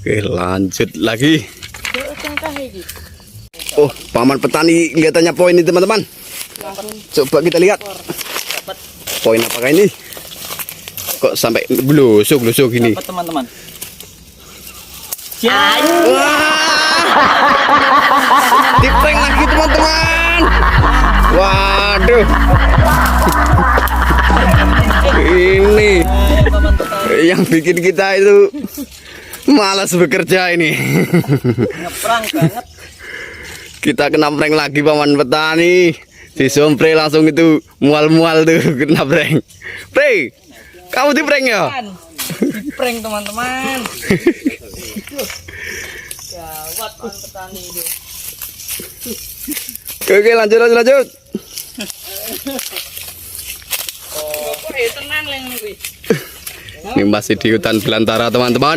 Oke, lanjut lagi. Oh, paman petani kelihatannya poin ini teman-teman. Coba kita lihat. Poin apakah ini? Kok sampai blusuk ini? Dapat teman-teman. Diprank lagi teman-teman. Waduh. Ini yang bikin kita itu malas bekerja ini. Ngeprank banget. Kita kena prank lagi paman petani. Si Sompre langsung itu mual-mual tuh kena prank. Pre, kamu di prank ya? Di prank teman-teman. Gawat paman petani itu. Oke, lanjut. Oh, tenan leng nih. Ini masih di hutan belantara teman-teman.